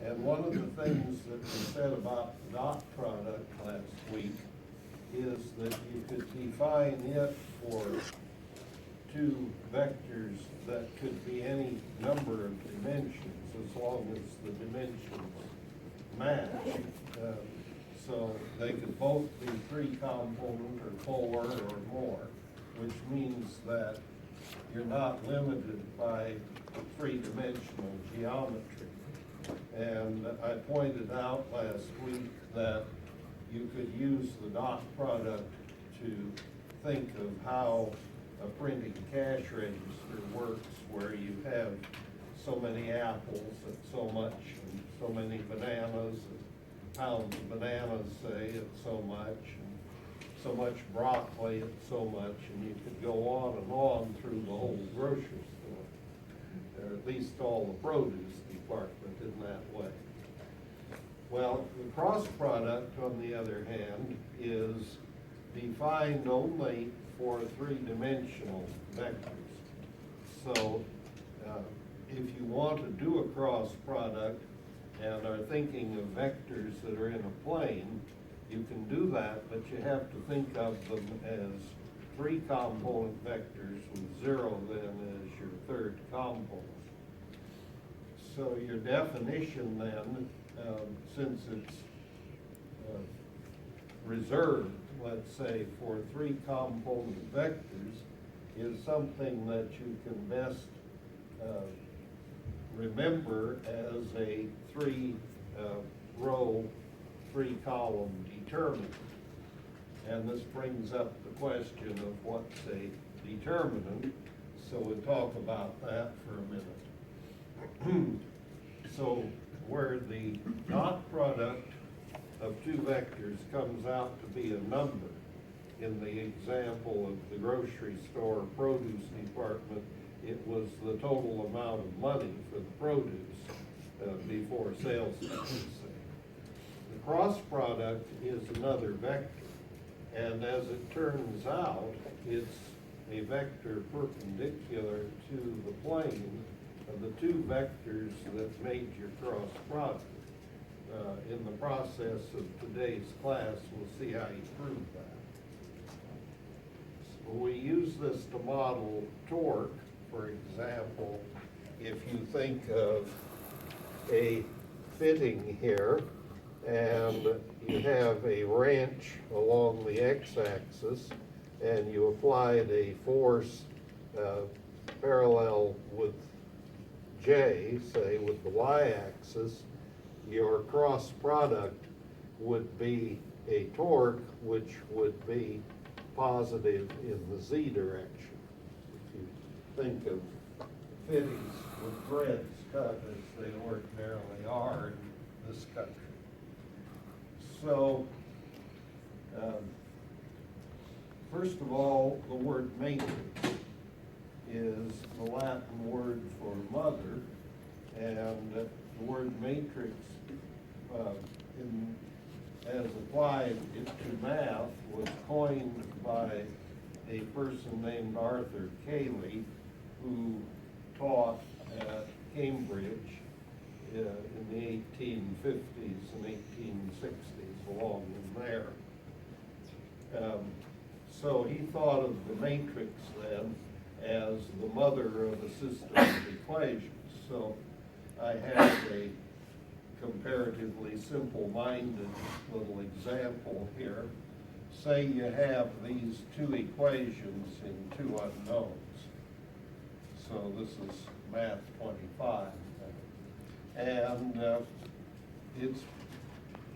And one of the things that was said about the dot product last week is that you could define it for two vectors that could be any number of dimensions as long as the dimensions match. So they could both be three component or four or more, which means that you're not limited by three-dimensional geometry. And I pointed out last week that you could use the dot product to think of how a printing cash register works, where you have so many apples at so much, and so many bananas, and pounds of bananas, say, at so much, and so much broccoli at so much, and you could go on through the whole grocery store, or at least all the produce department in that way. Well, the cross product, on the other hand, is defined only for three-dimensional vectors. So if you want to do a cross product and are thinking of vectors that are in a plane, you can do that, but you have to think of them as three component vectors with zero then as your third component. So your definition then, since it's reserved, let's say, for three component vectors, is something that you can best remember as a three-row, three-column determinant. And this brings up the question of what's a determinant, so we'll talk about that for a minute. So where the dot product of two vectors comes out to be a number, in the example of the grocery store produce department, it was the total amount of money for the produce before sales tax. The cross product is another vector, and as it turns out, it's a vector perpendicular to the plane of the two vectors that made your cross product. In the process of today's class, we'll see how you prove that. So we use this to model torque. For example, if you think of a fitting here, and you have a wrench along the x-axis, and you applied a force parallel with J, say with the y-axis, your cross product would be a torque which would be positive in the z direction. If you think of fittings with threads cut as they ordinarily are in this country. So, first of all, the word matrix is the Latin word for mother, and the word matrix, as applied to math, was coined by a person named Arthur Calc, who taught at Cambridge in the 1850s and 1860s, along in there. So he thought of the matrix then as the mother of a system of equations. So I have a comparatively simple-minded little example here. Say you have these two equations in two unknowns. So this is math 25. And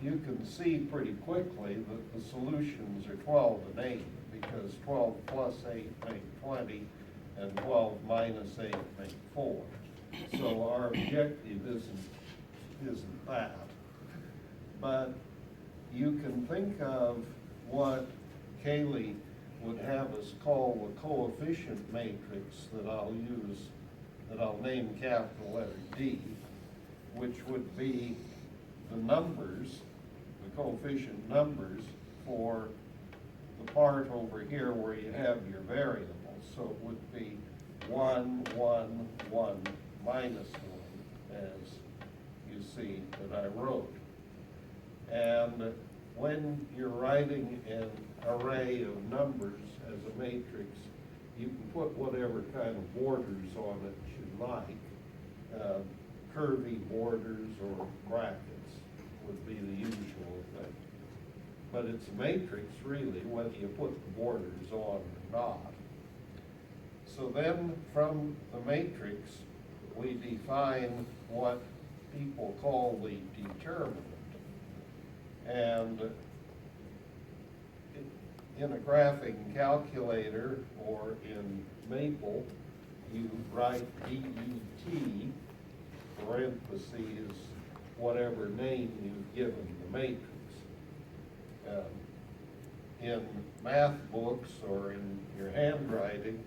you can see pretty quickly that the solutions are 12 and 8, because 12 plus 8 make 20, and 12 minus 8 make 4. So our objective isn't that. But you can think of what Calc would have us call the coefficient matrix that I'll name capital letter D, which would be the numbers, the coefficient numbers for the part over here where you have your variables. So it would be 1, 1, 1, minus 1, as you parenthesis that I wrote. And when you're writing an array of numbers as a matrix, you can put whatever kind of borders on it you like. Curvy borders or brackets would be the usual thing. But it's a matrix, really, whether you put the borders on or not. So then, from the matrix, we define what people call the determinant. And in a graphing calculator or in Maple, you write DET, parentheses, whatever name you've given the matrix. In math books or in your handwriting,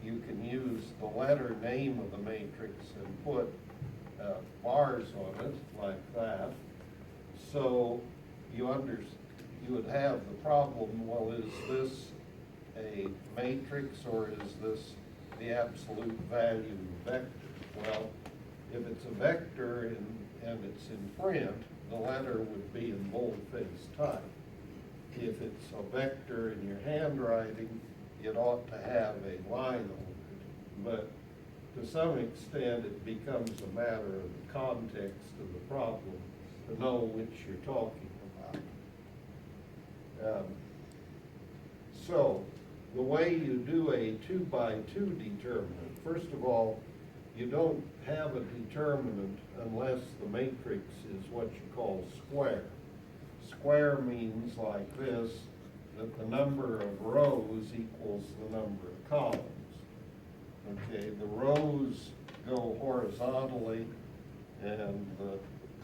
you can use the letter name of the matrix and put bars on it like that. So you would have the problem, well, is this a matrix or is this the absolute value vector? Well, if it's a vector and it's in print, the letter would be in boldface type. If it's a vector in your handwriting, it ought to have a line over it. But to some extent, it becomes a matter of the context of the problem to know which you're talking about. So the way you do a 2-by-2 determinant, first of all, you don't have a determinant unless the matrix is what you call square. Square means like this, that the number of rows equals the number of columns. Okay, the rows go horizontally and the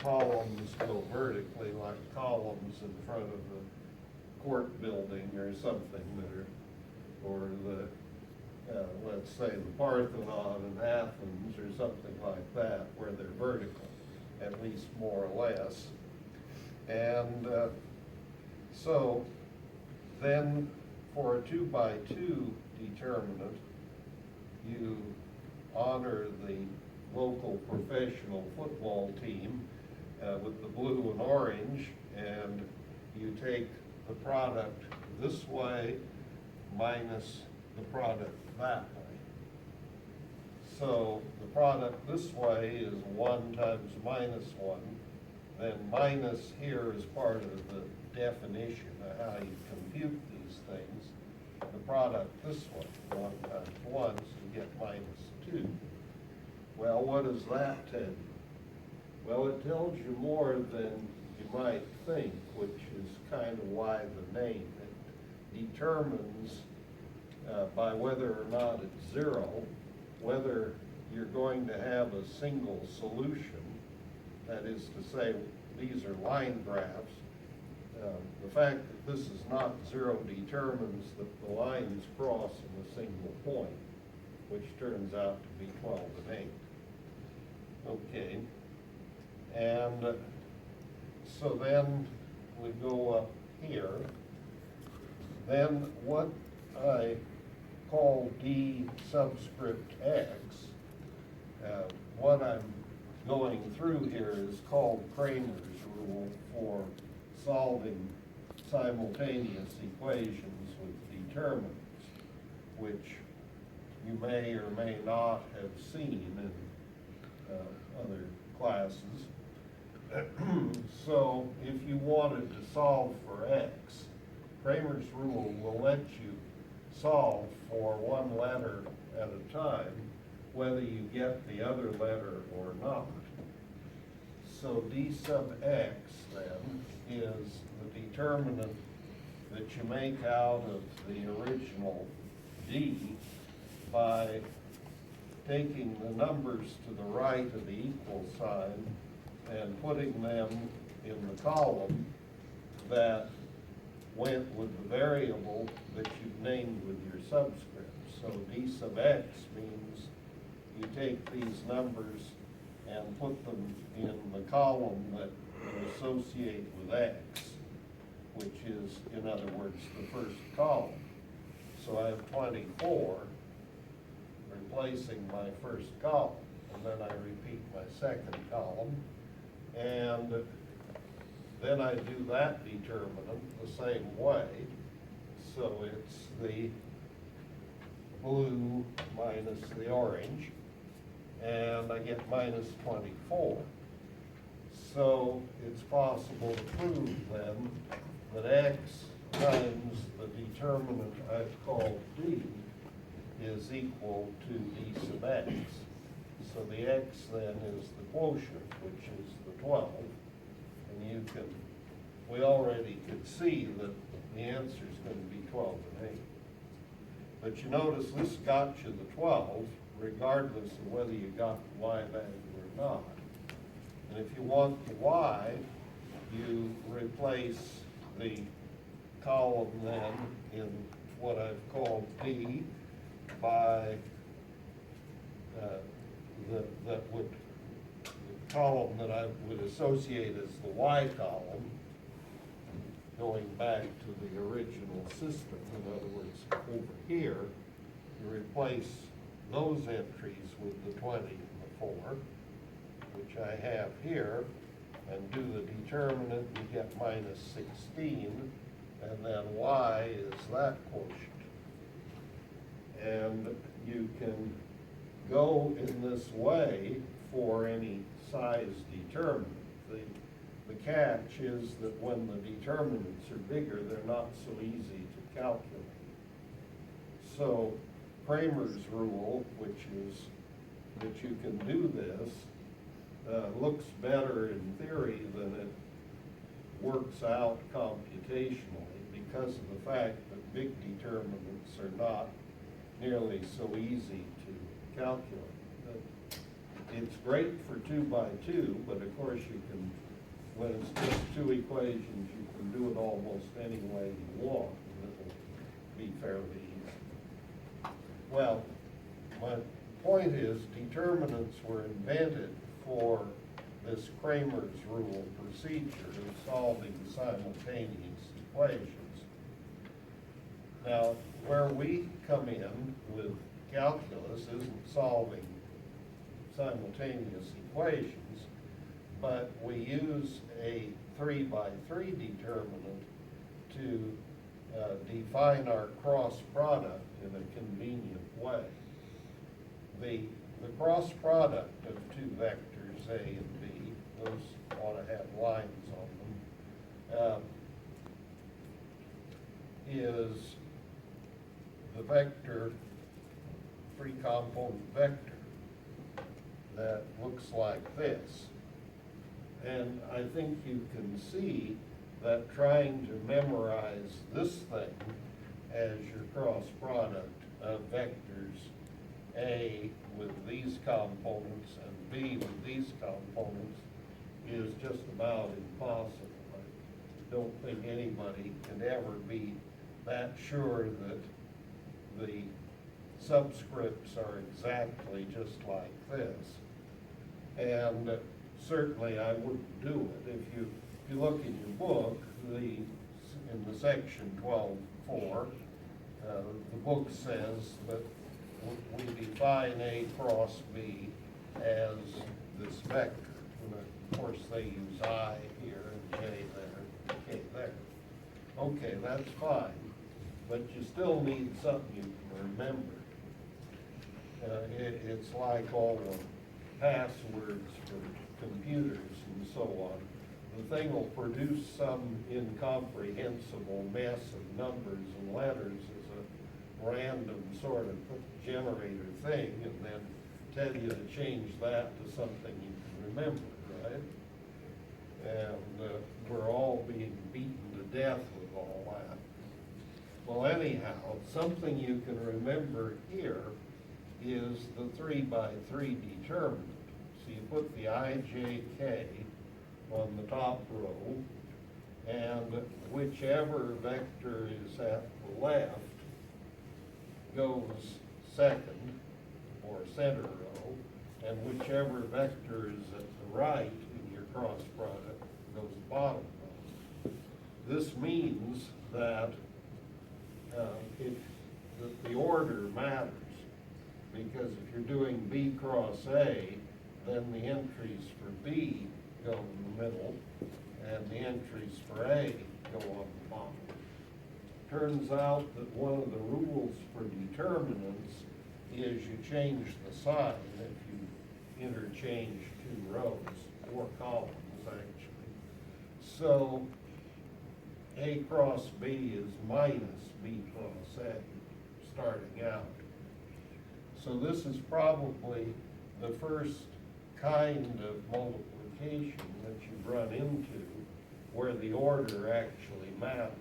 columns go vertically, like columns in front of the court building or something that are, or the, let's say the Parthenon in Athens or something like that, where they're vertical, at least more or less. And so then for a 2-by-2 determinant, you honor the local professional football team with the blue and orange, and you take the product this way minus the product that way. So the product this way is 1 times minus 1. Then minus here is part of the definition of how you compute these things. The product this way, 1 times 1, so you get minus 2. Well, what does that tell you? Well, it tells you more than you might think, which is kind of why the name. It determines by whether or not it's 0, whether you're going to have a single solution. That is to say, these are line graphs. The fact that this is not 0 determines that the lines cross in a single point, which turns out to be 12 and 8. Okay, and so then we go up here. Then what I call D subscript X, what I'm going through here is called Cramer's rule for solving simultaneous equations with determinants, which you may or may not have seen in other classes. So if you wanted to solve for X, Cramer's rule will let you solve for one letter at a time, whether you get the other letter or not. So D sub X then is the determinant that you make out of the original D by taking the numbers to the right of the equal sign and putting them in the column that went with the variable that you've named with your subscript. So D sub X means you take these numbers and put them in the column that you associate with X, which is, in other words, the first column. So I have 24 replacing my first column, and then I repeat my second column, And then I do that determinant the same way. So it's the blue minus the orange, and I get minus 24. So it's possible to prove then that x times the determinant I've called d is equal to d sub x. So the x then is the quotient, which is the 12, and we already could see that the answer is going to be 12 and 8. But you notice this got you the 12, regardless of whether you got the y value or not. And if you want the y, you replace the column then in what I've called D by the column that I would associate as the y column, going back to the original system. In other words, over here, you replace those entries with the 20 and the 4, which I have here, and do the determinant, you get minus 16, and then y is that quotient. And you can go in this way for any size determinant. The catch is that when the determinants are bigger, they're not so easy to calculate. So Kramer's rule, which is that you can do this, looks better in theory than it works out computationally, because of the fact that big determinants are not nearly so easy to calculate. It's great for 2 by 2, but of course you can, when it's just 2 equations, you can do it almost any way you want, and it'll be fairly easy. Well, my point is, determinants were invented for this Kramer's rule procedure of solving simultaneous equations. Now, where we come in with calculus isn't solving simultaneous equations, but we use a 3 by 3 determinant to define our cross product in a convenient way. The cross product of 2 vectors, A and B, those ought to have lines on them, is the vector, 3-component vector that looks like this. And I think you can see that trying to memorize this thing as your cross product of vectors A with these components and B with these components is just about impossible. I don't think anybody can ever be that sure that the subscripts are exactly just like this. And certainly I wouldn't do it. If you look in your book, in the section 12.4, the book says that we define A cross B as this vector. And of course they use I here and J there, and K there. Okay, that's fine, but you still need something you can remember. It's like all the passwords for computers and so on. The thing will produce some incomprehensible mess of numbers and letters as a random sort of generator thing, and then tell you to change that to something you can remember, right? And we're all being beaten to death with all that. Well, anyhow, something you can remember here is the 3 by 3 determinant. So you put the ijk on the top row, and whichever vector is at the left goes second, or center row, and whichever vector is at the right in your cross product goes bottom row. This means that the order matters, because if you're doing B cross A, then the entries for B go in the middle, and the entries for A go on the bottom. Turns out that one of the rules for determinants is you change the sign if you interchange two rows, or columns actually. So A cross B is minus B cross A, starting out. So this is probably the first kind of multiplication that you run into where the order actually matters,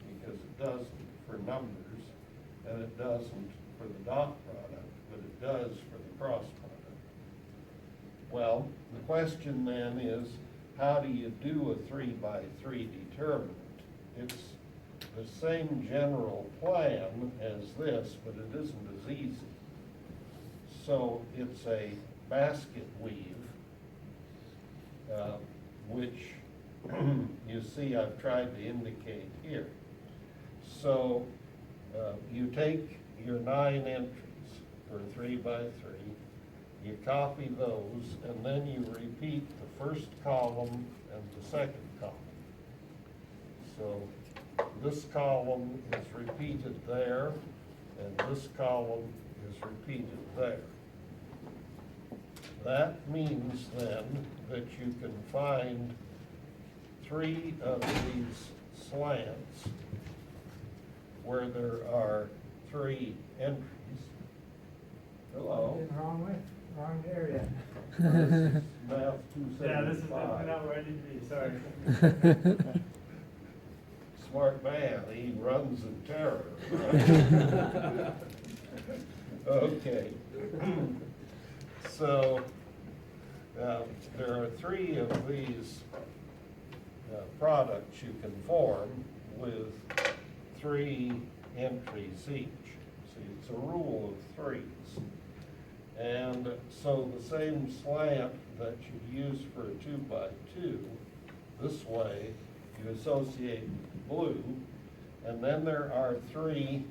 because it doesn't for numbers and it doesn't for the dot product, but it does for the cross product. Well, the question then is, how do you do a 3 by 3 determinant? It's the same general plan as this, but it isn't as easy. So it's a basket weave, which you see I've tried to indicate here. So you take your 9 entries for 3 by 3, you copy those, and then you repeat the first column and the second column. So this column is repeated there, and this column is repeated there. That means then that you can find 3 of these slants where there are 3 entries. Hello? Wrong way, wrong area. This is math 275. Yeah, this is definitely not where I need to be, sorry. Smart man, he runs in terror. Okay. So, there are 3 of these products you can form with 3 entries each. See, it's a rule of 3s. And so the same slant that you use for a 2 by 2, this way you associate with blue, and then there are 3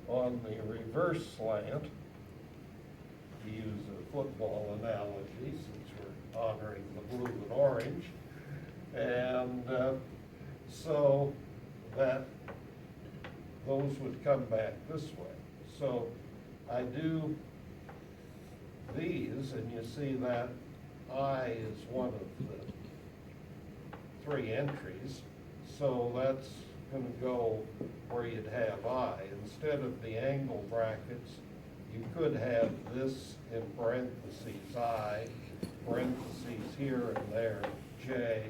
on the reverse slant, to use a football analogy since we're honoring the blue and orange. And so that those would come back this way. So I do these, and you see that I is one of the 3 entries. So that's going to go where you'd have I. Instead of the angle brackets, you could have this in parentheses I, parentheses here and there J,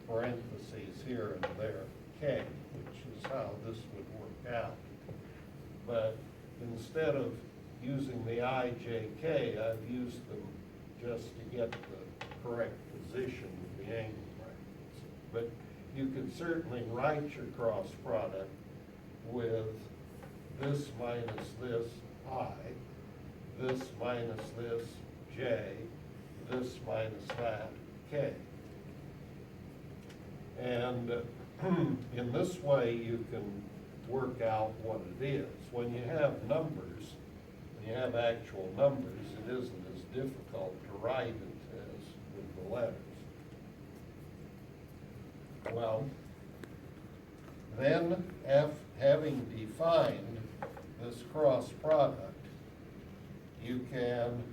parentheses here and there K, which is how this would work out. But instead of using the I, J, K, I've used them just to get the correct position of the angle brackets. But you could certainly write your cross product with this minus this I, this minus this J, this minus that K. And in this way you can work out what it is. When you have numbers, when you have actual numbers, it isn't as difficult to write it as with the letters. Well, then having defined this cross product, you can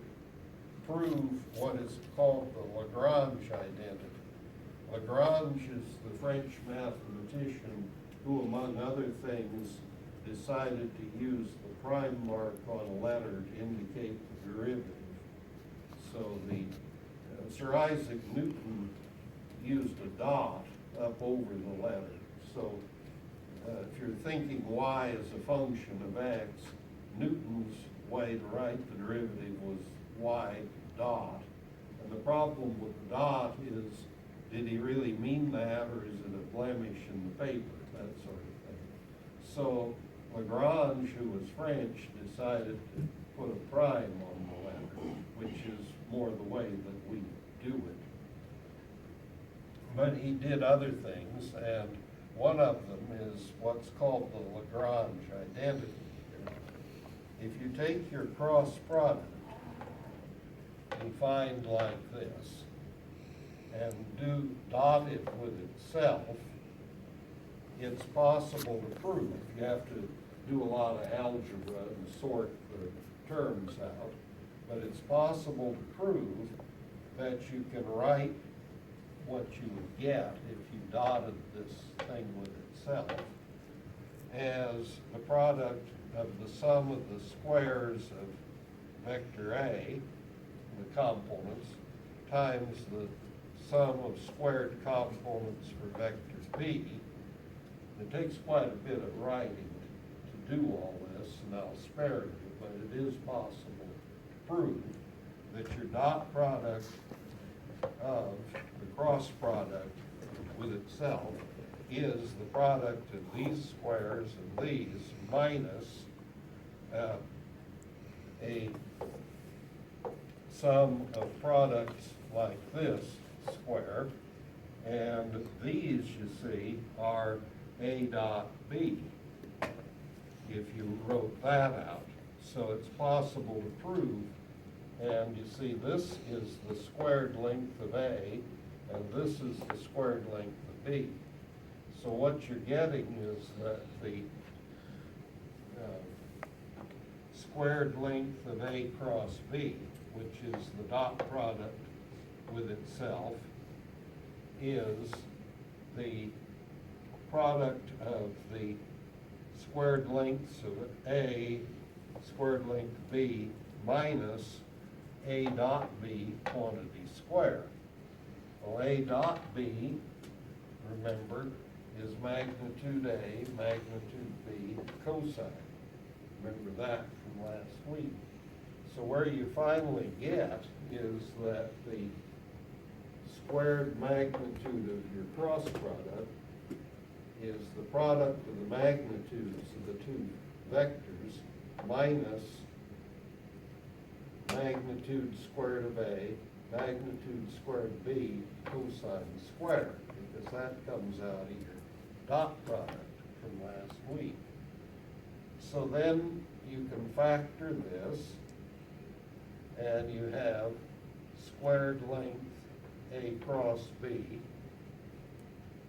prove what is called the Lagrange identity. Lagrange is the French mathematician who, among other things, decided to use the prime mark on a letter to indicate the derivative. So Sir Isaac Newton used a dot up over the letter. So if you're thinking y as a function of x, Newton's way to write the derivative was y dot. And the problem with the dot is, did he really mean that, or is it a blemish in the paper, that sort of thing. So Lagrange, who was French, decided to put a prime on the letter, which is more the way that we do it. But he did other things, and one of them is what's called the Lagrange identity. If you take your cross product and find like this, and dot it with itself, it's possible to prove. You have to do a lot of algebra and sort the terms out, but it's possible to prove that you can write what you would get if you dotted this thing with itself as the product of the sum of the squares of vector A, the components, times the sum of squared components for vector B. It takes quite a bit of writing to do all this, and I'll spare you, but it is possible to prove that your dot product of the cross product with itself is the product of these squares and these minus a sum of products like this square, and these, you see, are A dot B, if you wrote that out. So it's possible to prove, and you see this is the squared length of A, and this is the squared length of B. So what you're getting is that the squared length of A cross B, which is the dot product with itself, is the product of the squared lengths of A, squared length B, minus A dot B quantity square. Well, A dot B, remember, is magnitude A, magnitude B, cosine. Remember that from last week. So where you finally get is that the squared magnitude of your cross product is the product of the magnitudes of the two vectors minus magnitude squared of A, magnitude squared of B, cosine squared, because that comes out of your dot product from last week. So then you can factor this, and you have squared length A cross B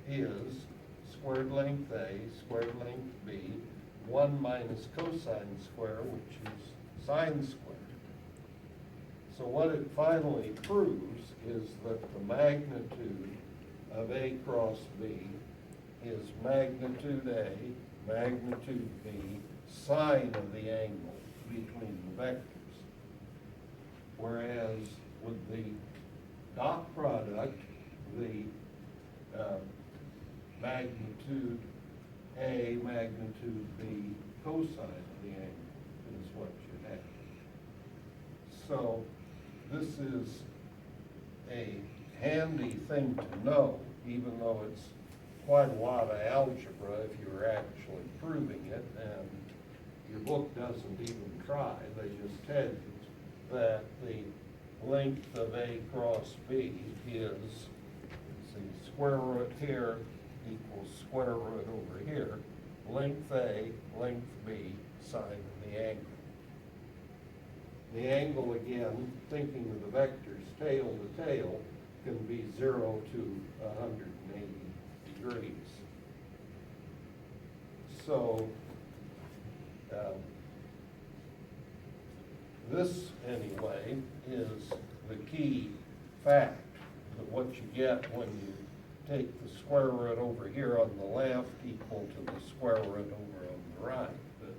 is squared length A, squared length B, 1 minus cosine square, which is sine squared. So what it finally proves is that the magnitude of A cross B is magnitude A, magnitude B, sine of the angle between the vectors. Whereas with the dot product, the magnitude A, magnitude B, cosine of the angle is what you have. So this is a handy thing to know, even though it's quite a lot of algebra if you're actually proving it, and your book doesn't even try. They just tell you that the length of A cross B is, see, square root here equals square root over here, length A, length B, sine of the angle. The angle, again, thinking of the vectors tail to tail, can be 0 to 180 degrees. So, this, anyway, is the key fact that what you get when you take the square root over here on the left equal to the square root over on the right. That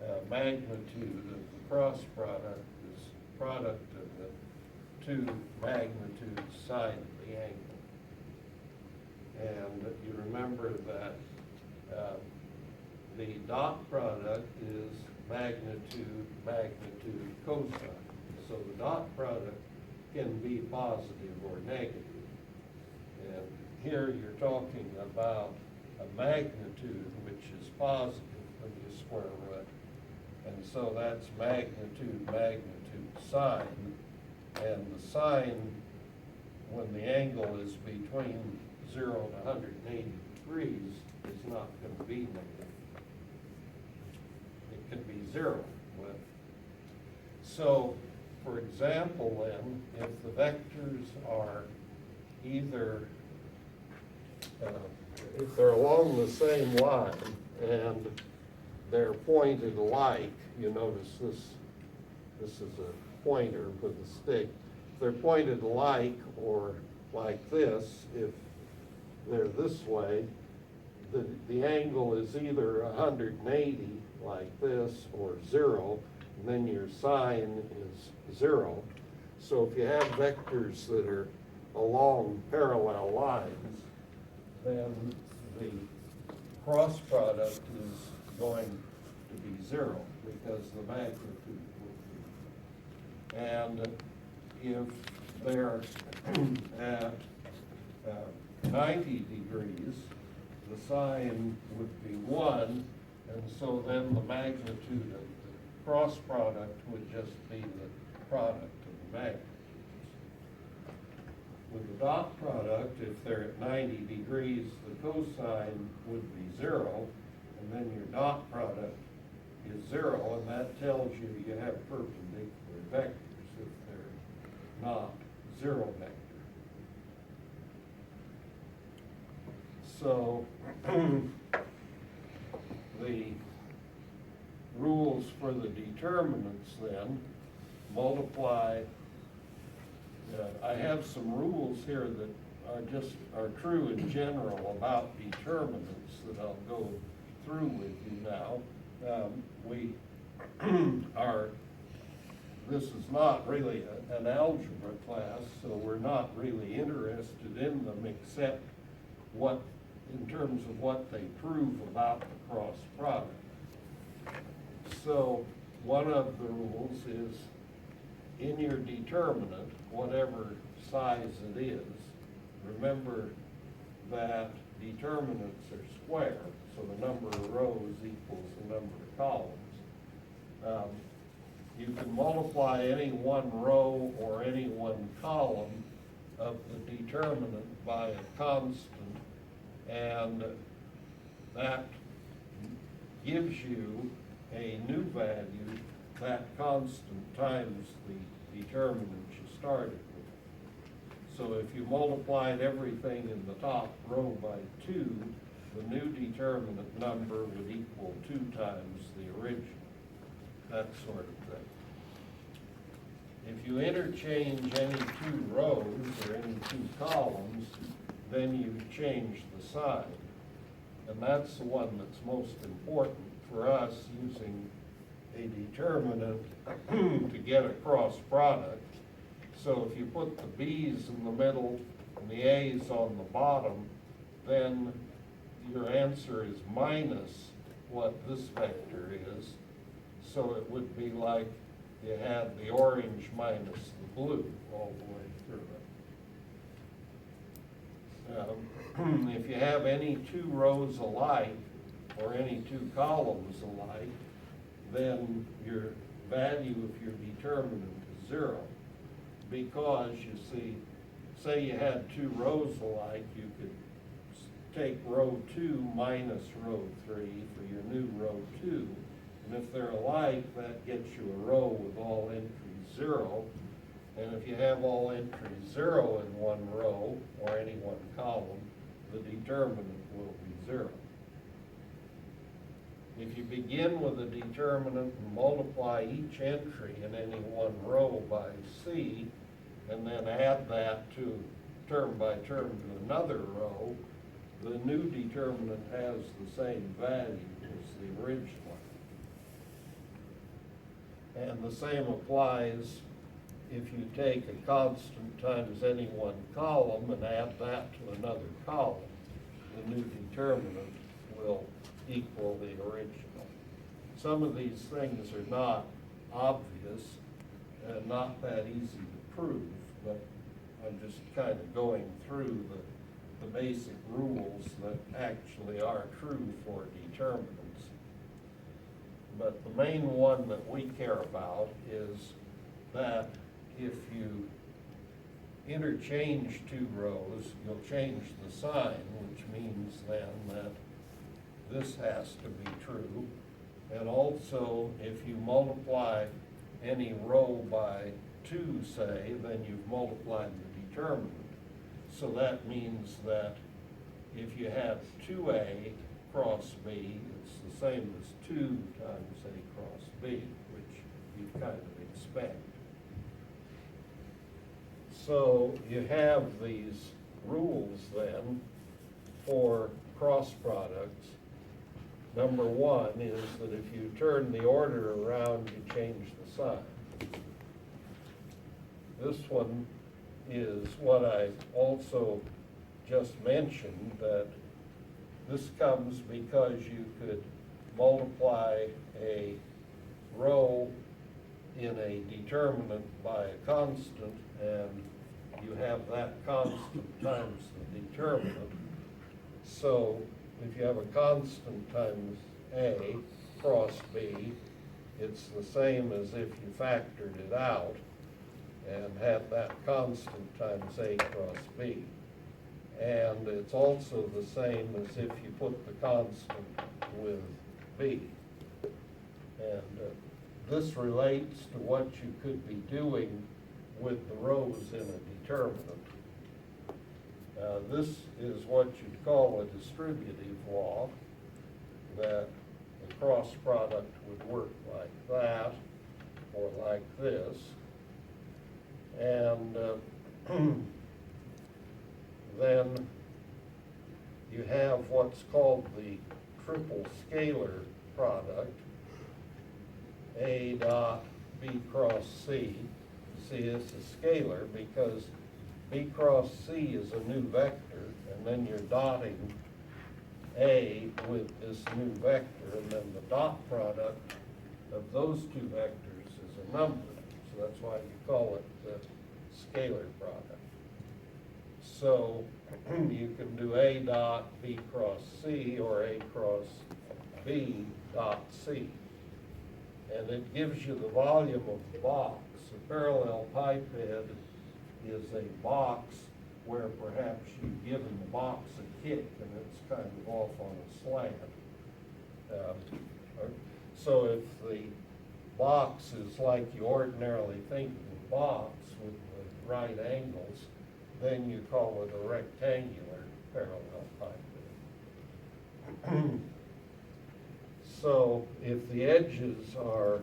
the magnitude of the cross product is product of the two magnitudes sine of the angle. And you remember that the dot product is magnitude, magnitude, cosine. So the dot product can be positive or negative. And here you're talking about a magnitude which is positive when you square root. And so that's magnitude, magnitude, sine. And the sine, when the angle is between 0 to 180 degrees, is not going to be negative. It can be 0. So, for example, then, if the vectors are either, if they're along the same line and they're pointed alike, you notice this is a pointer with a stick. If they're pointed alike or like this, if they're this way, the angle is either 180 like this or 0, and then your sign is 0. So if you have vectors that are along parallel lines, then the cross product is going to be 0 because the magnitude will be. And if they're at 90 degrees, the sign would be 1, and so then the magnitude of the cross product would just be the product of the magnitudes. With the dot product, if they're at 90 degrees, the cosine would be 0, and then your dot product is 0, and that tells you you have perpendicular vectors if they're not 0 vectors. So the rules for the determinants then multiply. I have some rules here that are true in general about determinants that I'll go through with you now. This is not really an algebra class, so we're not really interested in them except in terms of what they prove about the cross product. So one of the rules is in your determinant, whatever size it is, remember that determinants are square, so the number of rows equals the number of columns. You can multiply any one row or any one column of the determinant by a constant, and that gives you a new value, that constant times the determinant you started with. So if you multiplied everything in the top row by 2, the new determinant number would equal 2 times the original, that sort of thing. If you interchange any 2 rows or any 2 columns, then you change the sign. And that's the one that's most important for us using a determinant to get a cross product. So if you put the B's in the middle and the A's on the bottom, then your answer is minus what this vector is. So it would be like you had the orange minus the blue all the way through it. If you have any 2 rows alike or any 2 columns alike, then your value of your determinant is 0. Because you see, say you had 2 rows alike, you could take row 2 minus row 3 for your new row 2. And if they're alike, that gets you a row with all entries 0. And if you have all entries 0 in one row or any one column, the determinant will be 0. If you begin with a determinant and multiply each entry in any one row by C, and then add that to term by term to another row, the new determinant has the same value as the original. And the same applies if you take a constant times any one column and add that to another column. The new determinant will equal the original. Some of these things are not obvious and not that easy to prove, but I'm just kind of going through the basic rules that actually are true for determinants. But the main one that we care about is that if you interchange 2 rows, you'll change the sign, which means then that this has to be true. And also, if you multiply any row by 2, say, then you've multiplied the determinant. So that means that if you have 2A cross B, it's the same as 2 times A cross B, which you kind of expect. So you have these rules then for cross products. Number one is that if you turn the order around, you change the sign. This one is what I also just mentioned, that this comes because you could multiply a row in a determinant by a constant, and you have that constant times the determinant. So if you have a constant times A cross B, it's the same as if you factored it out and had that constant times A cross B. And it's also the same as if you put the constant with B. And this relates to what you could be doing with the rows in a determinant. This is what you'd call a distributive law, that the cross product would work like that or like this. And then you have what's called the triple scalar product, A dot B cross C. See, it's a scalar because B cross C is a new vector, and then you're dotting A with this new vector, and then the dot product of those two vectors is a number. So that's why you call it the scalar product. So you can do A dot B cross C or A cross B dot C. And it gives you the volume of the box. A parallel pipe head is a box where perhaps you've given the box a kick and it's kind of off on a slant. So if the box is like you ordinarily think of the box with the right angles, then you call it a rectangular parallel pipe head. So if the edges are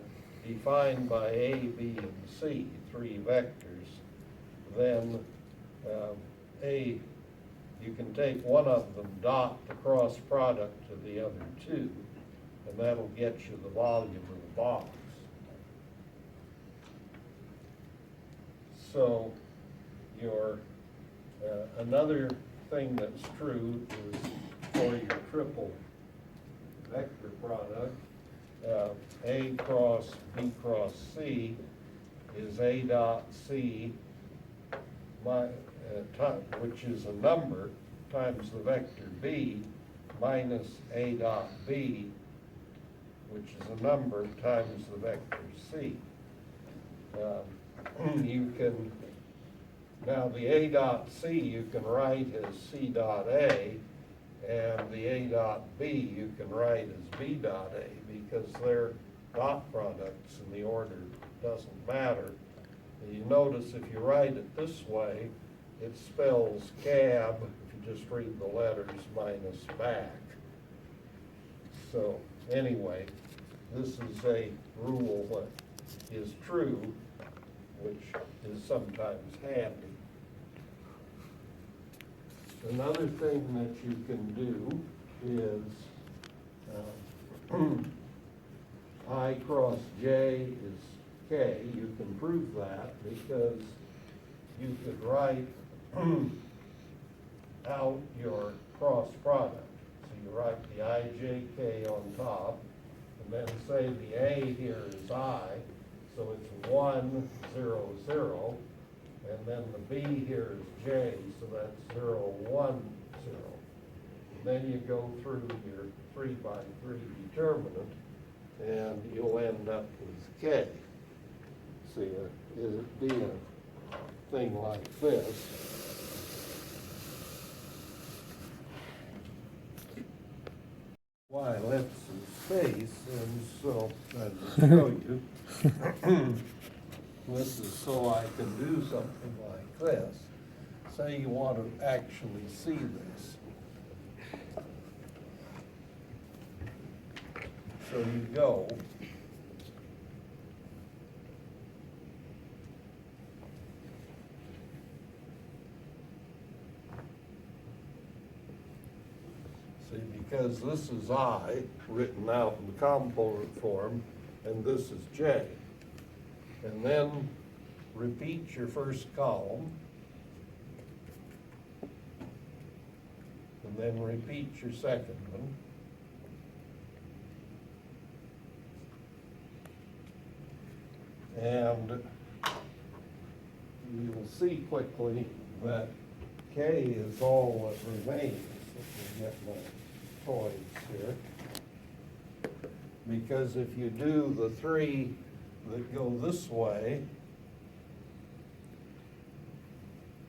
defined by A, B, and C, three vectors, then you can take one of them, dot the cross product to the other two, and that'll get you the volume of the box. So your another thing that's true is for your triple vector product, A cross B cross C is A dot C, which is a number, times the vector B, minus A dot B, which is a number, times the vector C. You can, now the A dot C you can write as C dot A, and the A dot B you can write as B dot A, because they're dot products and the order doesn't matter. You notice if you write it this way, it spells cab, if you just read the letters, minus back. So anyway, this is a rule that is true, which is sometimes handy. Another thing that you can do is I cross J is K. You can prove that because you could write out your cross product. So you write the IJK on top, and then say the A here is I, so it's 1, 0, 0, and then the B here is J, so that's 0, 1, 0. And then you go through your 3 by 3 determinant, and you'll end up with K. See, it'd be a thing like this. Why, let's some space, and so I'll show you. This is so I can do something like this. say you want to actually see this. So you go. See, because this is I written out in the component form, and this is J. And then repeat your first column. And then repeat your second one. And you'll see quickly that K is all that remains. Let me get my toys here. Because if you do the three that go this way,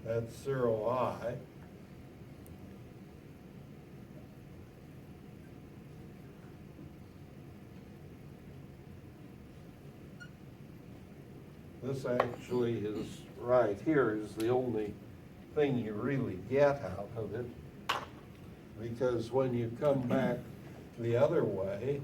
that's 0I. This actually is, right here is the only thing you really get out of it, because when you come back the other way,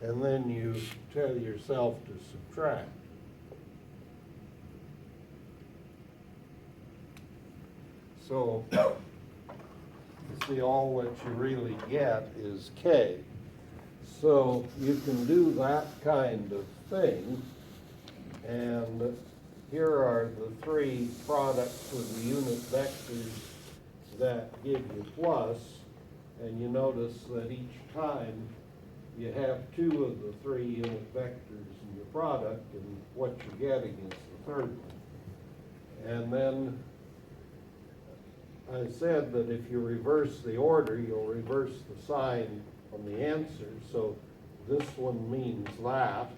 and then you tell yourself to subtract. So, you see, all that you really get is K. So you can do that kind of thing, and here are the three products with the unit vectors that give you plus, and you notice that each time you have two of the three unit vectors in your product, and what you're getting is the third one. And then I said that if you reverse the order, you'll reverse the sign on the answer. So this one means that,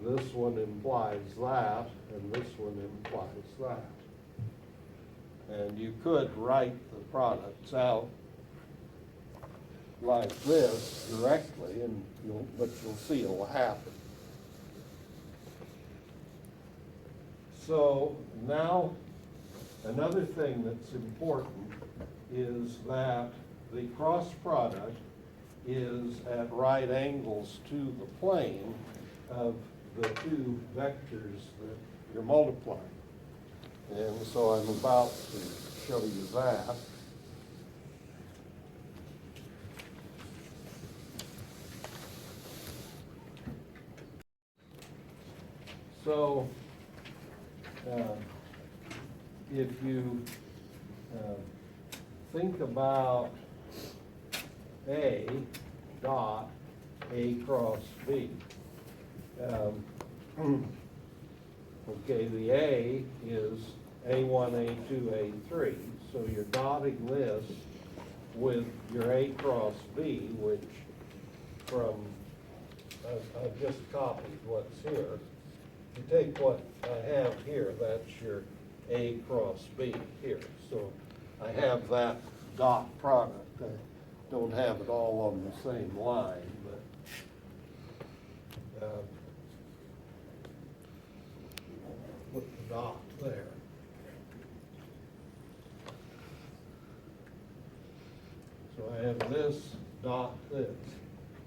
this one implies that, and this one implies that. And you could write the products out like this directly, and but you'll see it'll happen. So now, another thing that's important is that the cross product is at right angles to the plane of the two vectors that you're multiplying. And so I'm about to show you that. So, if you think about A dot A cross B, okay, the A is A1, A2, A3, so you're dotting this with your A cross B, which from, I've just copied what's here. You take what I have here, that's your A cross B here. So I have that dot product. I don't have it all on the same line, but put the dot there. So I have this dot this.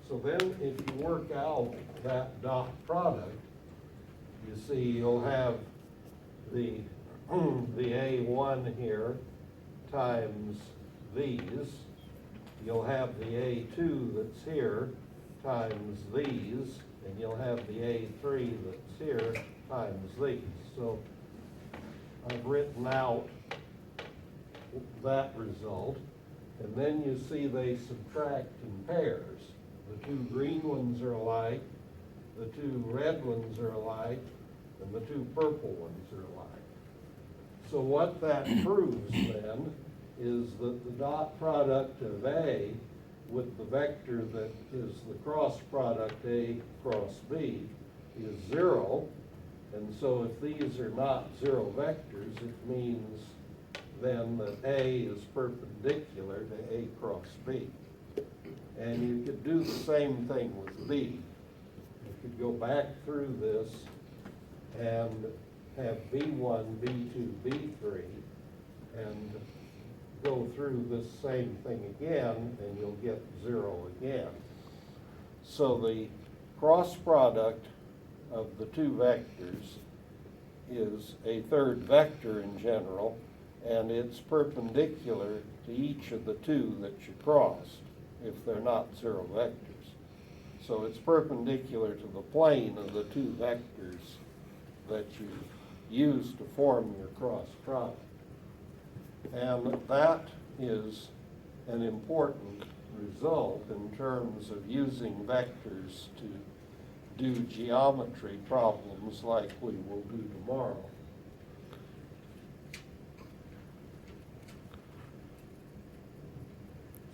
So then if you work out that dot product, you see you'll have the A1 here times these. You'll have the A2 that's here times these, and you'll have the A3 that's here times these. So I've written out that result, and then you see they subtract in pairs. The two green ones are alike, the two red ones are alike, and the two purple ones are alike. So what that proves then is that the dot product of A with the vector that is the cross product A cross B is 0. And so if these are not 0 vectors, it means then that A is perpendicular to A cross B. And you could do the same thing with B. You could go back through this and have B1, B2, B3, and go through this same thing again, and you'll get 0 again. So the cross product of the two vectors is a third vector in general, and it's perpendicular to each of the two that you crossed, if they're not 0 vectors. So it's perpendicular to the plane of the two vectors that you use to form your cross product. And that is an important result in terms of using vectors to do geometry problems like we will do tomorrow.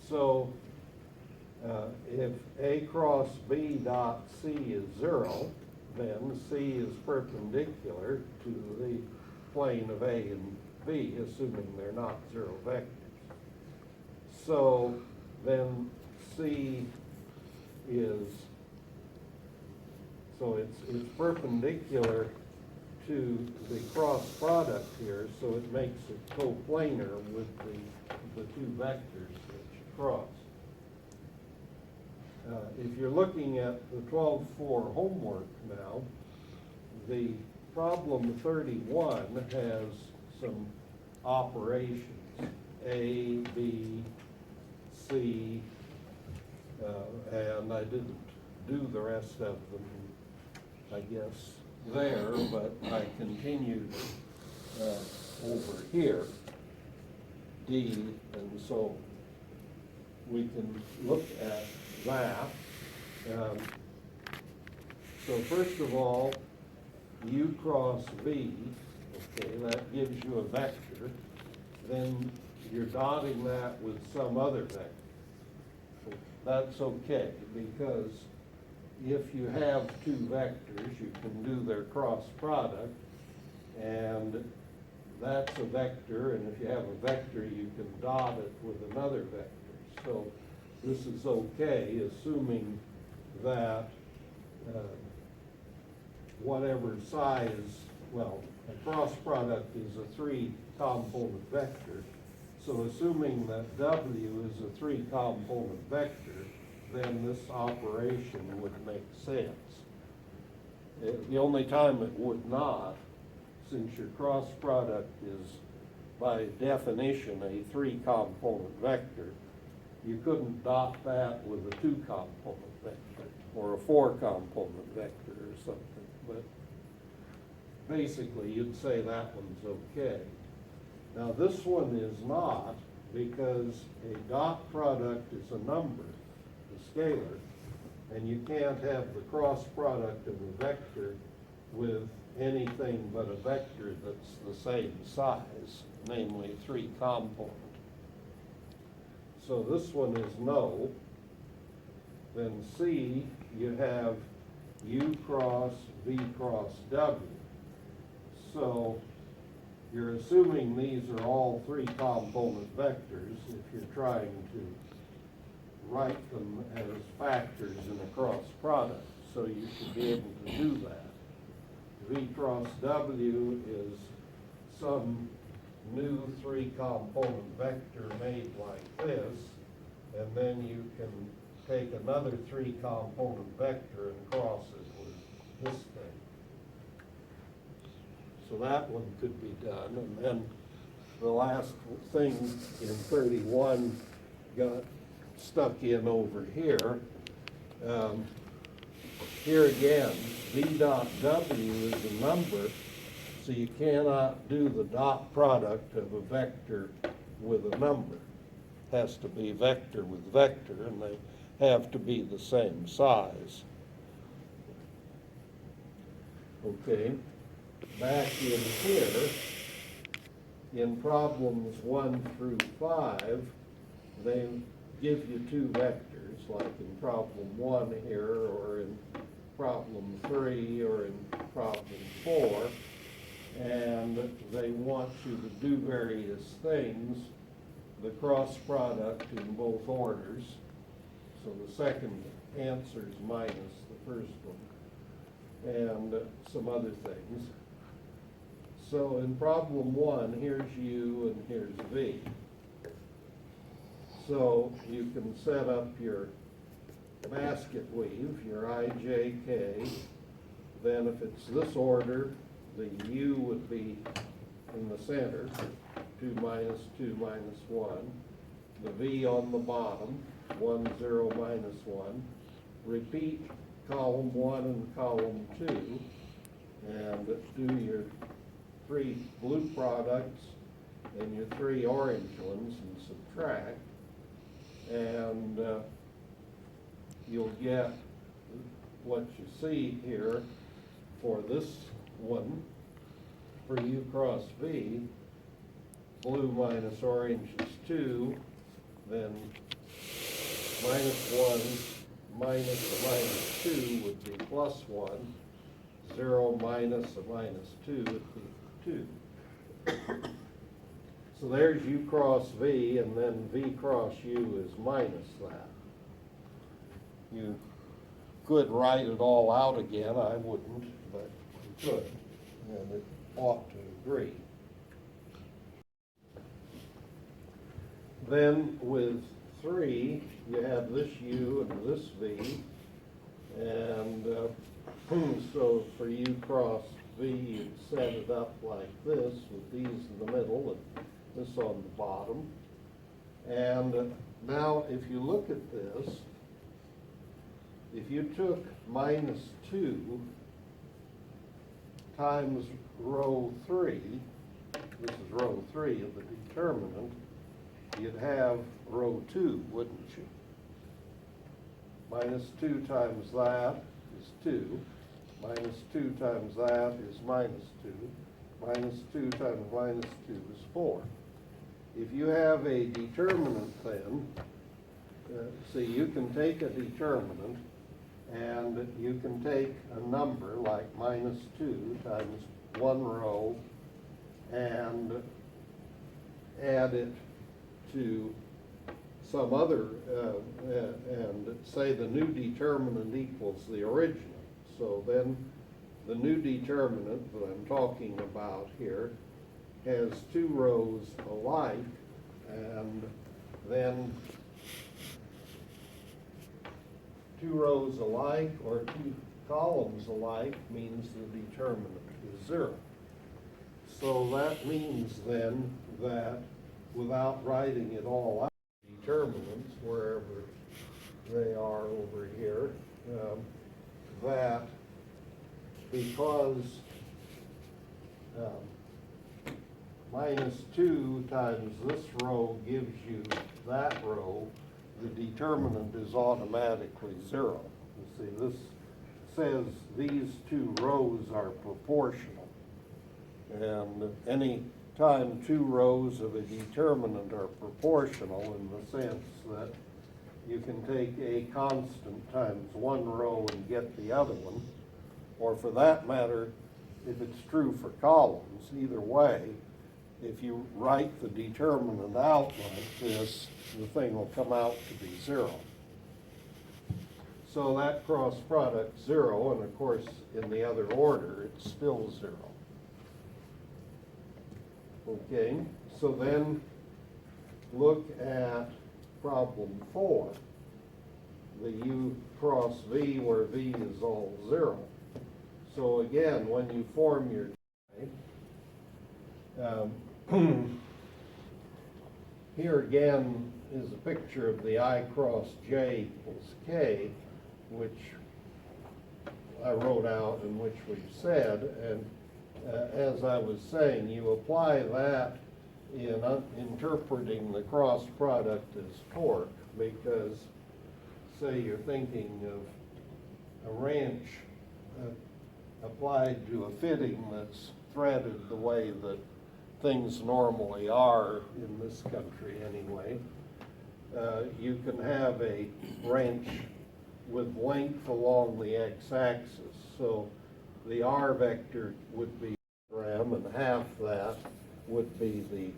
So if A cross B dot C is 0, then C is perpendicular to the plane of A and B, assuming they're not 0 vectors. So then C is, so it's perpendicular to the cross product here, so it makes it coplanar with the two vectors that you cross. If you're looking at the 12.4 homework now, the problem 31 has some operations, A, B, C, and I didn't do the rest of them, I guess, there, but I continued over here, D, and so we can look at that. So first of all, U cross V, okay, that gives you a vector. Then you're dotting that with some other vector. That's okay, because if you have two vectors, you can do their cross product, and that's a vector, and if you have a vector, you can dot it with another vector. So this is okay, assuming that whatever size, well, a cross product is a 3-component vector. So assuming that W is a 3-component vector, then this operation would make sense. The only time it would not, since your cross product is by definition a 3-component vector, you couldn't dot that with a 2-component vector or a 4-component vector or something. But basically you'd say that one's okay. Now this one is not, because a dot product is a number, a scalar, and you can't have the cross product of a vector with anything but a vector that's the same size, namely 3-component. So this one is no. Then C, you have U cross V cross W. So you're assuming these are all 3-component vectors if you're trying to write them as factors in a cross product. So you should be able to do that. V cross W is some new 3-component vector made like this, and then you can take another 3-component vector and cross it with this thing. So that one could be done. And then the last thing in 31 got stuck in over here. Here again, V dot W is a number, so you cannot do the dot product of a vector with a number. It has to be vector with vector, and they have to be the same size. Okay, back in here, in problems 1 through 5, they give you two vectors, like in problem 1 here, or in problem 3 or in problem 4, and they want you to do various things, the cross product in both orders. So the second answer is minus the first one, and some other things. So in problem 1, here's U and here's V. So you can set up your basket weave, your IJK. Then if it's this order, the U would be in the center, 2 minus 2 minus 1. The V on the bottom, 1, 0, minus 1. Repeat column 1 and column 2, and do your 3 blue products and your 3 orange ones and subtract, and you'll get what you see here for this one. For U cross V, blue minus orange is 2, then minus 1 minus a minus 2 would be plus 1, 0 minus a minus 2 would be 2. So there's U cross V, and then V cross U is minus that. You could write it all out again. I wouldn't, but you could, and it ought to agree. Then with 3, you have this U and this V, and so for U cross V, you'd set it up like this, with these in the middle and this on the bottom. And now if you look at this, if you took minus 2 times row 3, this is row 3 of the determinant, you'd have row 2, wouldn't you? Minus 2 times that is 2. Minus 2 times that is minus 2. Minus 2 times minus 2 is 4. If you have a determinant then, see, you can take a determinant and you can take a number like minus 2 times 1 row and add it to some other, and say the new determinant equals the original. So then the new determinant that I'm talking about here has 2 rows alike, and then 2 rows alike or 2 columns alike means the determinant is 0. So that means then that without writing it all out, determinants, wherever they are over here, that because minus 2 times this row gives you that row, the determinant is automatically 0. You see, this says these 2 rows are proportional. And any time 2 rows of a determinant are proportional in the sense that you can take a constant times 1 row and get the other one, or for that matter, if it's true for columns, either way, if you write the determinant out like this, the thing will come out to be 0. So that cross product 0, and of course in the other order it's still 0. Okay, so then look at problem 4, the U cross V, where V is all 0. So again, when you form your here again is a picture of the I cross J equals K, which I wrote out and which we said, and as I was saying, you apply that in interpreting the cross product as torque, because say you're thinking of a wrench applied to a fitting that's threaded the way that things normally are in this country anyway. You can have a wrench with length along the x-axis. So the r vector would be gram, and half that would be the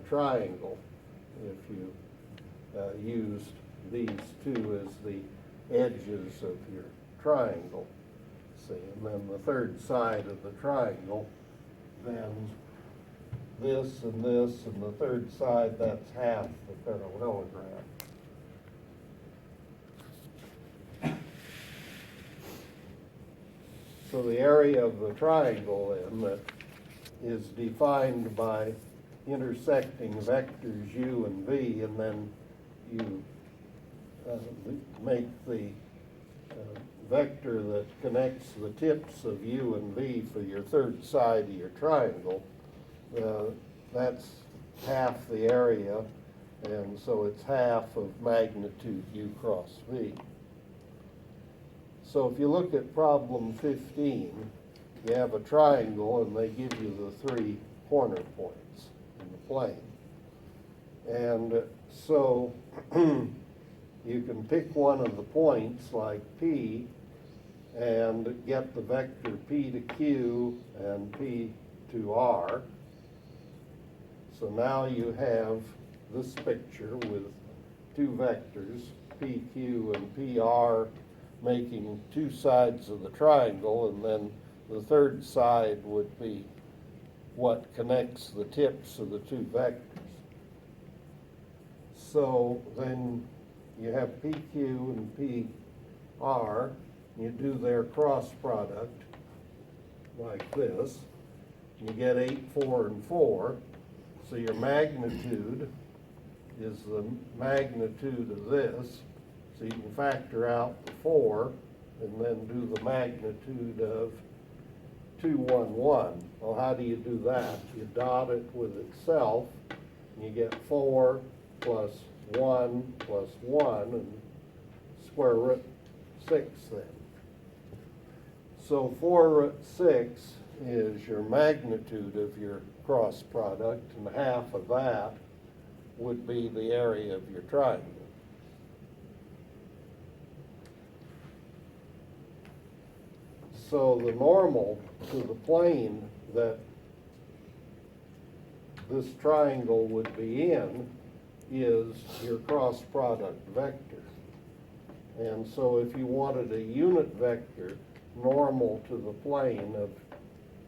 triangle if you used these two as the edges of your triangle. See, and then the third side of the triangle, then this and this, and the third side, that's half the parallelogram. So the area of the triangle then that is defined by intersecting vectors u and v, and then you make the vector that connects the tips of u and v for your third side of your triangle. That's half the area, and so it's half of magnitude u cross v. So if you look at problem 15, you have a triangle and they give you the 3 corner points in the plane. And so you can pick one of the points like P and get the vector P to Q and P to R. So now you have this picture with 2 vectors, PQ and PR, making 2 sides of the triangle, and then the third side would be what connects the tips of the 2 vectors. So then you have PQ and PR, you do their cross product like this, you get 8, 4, and 4, so your magnitude is the magnitude of this, so you can factor out the 4 and then do the magnitude of 2, 1, 1. Well, how do you do that? You dot it with itself, and you get 4 plus 1 plus 1, and square root 6 then. So 4 root 6 is your magnitude of your cross product, and half of that would be the area of your triangle. So the normal to the plane that this triangle would be in is your cross product vector. And so if you wanted a unit vector normal to the plane of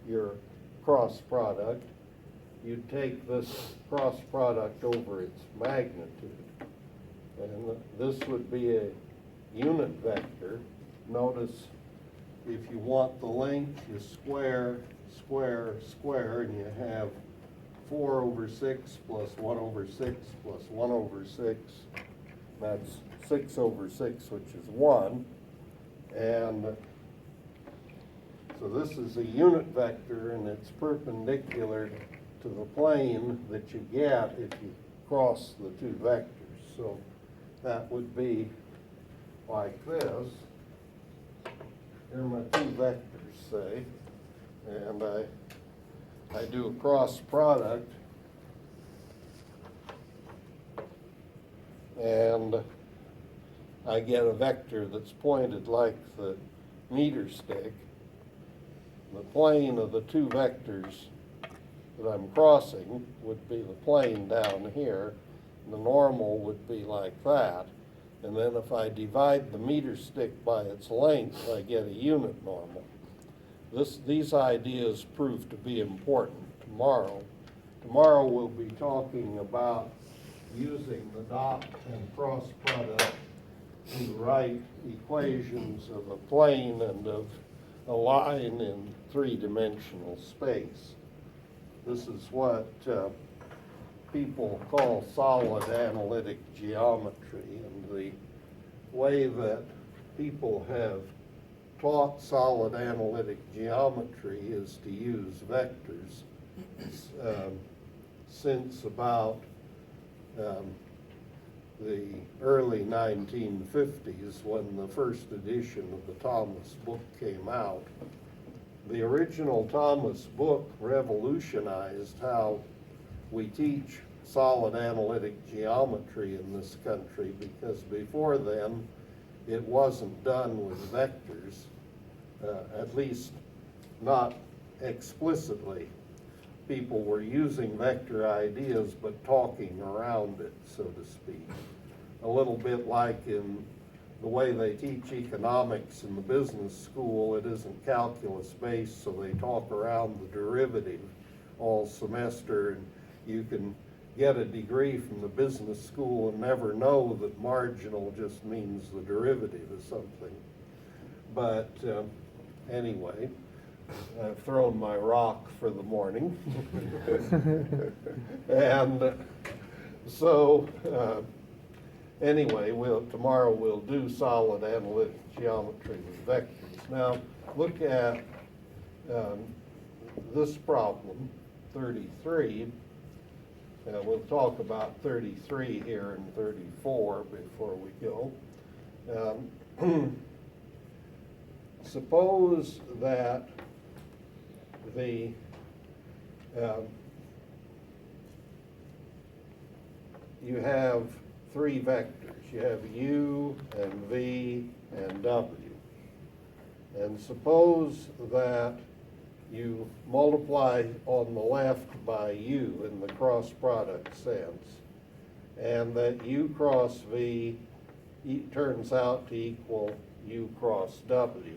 your cross product, you'd take this cross product over its magnitude. And this would be a unit vector. Notice if you want the length, you square, square, square, and you have 4 over 6 plus 1 over 6 plus 1 over 6. That's 6 over 6, which is 1. And so this is a unit vector, and it's perpendicular to the plane that you get if you cross the 2 vectors. So that would be like this. Here are my 2 vectors, say, and I do a cross product, and I get a vector that's pointed like the meter stick. The plane of the 2 vectors that I'm crossing would be the plane down here. The normal would be like that. And then if I divide the meter stick by its length, I get a unit normal. These ideas prove to be important tomorrow. Tomorrow we'll be talking about using the dot and cross product to write equations of a plane and of a line in 3-dimensional space. This is what people call solid analytic geometry, and the way that people have taught solid analytic geometry is to use vectors since about the early 1950s, when the first edition of the Thomas book came out. The original Thomas book revolutionized how we teach solid analytic geometry in this country, because before then it wasn't done with vectors, at least not explicitly. People were using vector ideas but talking around it, so to speak. A little bit like in the way they teach economics in the business school, it isn't calculus based, so they talk around the derivative all semester, and you can get a degree from the business school and never know that marginal just means the derivative of something. But anyway, I've thrown my rock for the morning. And so anyway, tomorrow we'll do solid analytic geometry with vectors. Now, look at this problem, 33. We'll talk about 33 here and 34 before we go. Suppose that you have three vectors. You have u and v and w. And suppose that you multiply on the left by u in the cross product sense, and that u cross v turns out to equal u cross w,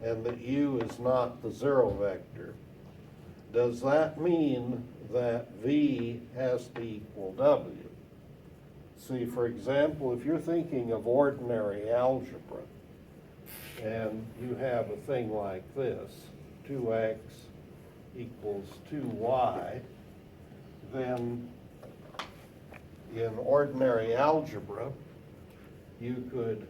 and that u is not the zero vector. Does that mean that v has to equal w? See, for example, if you're thinking of ordinary algebra, and you have a thing like this, 2x equals 2y, then in ordinary algebra, you could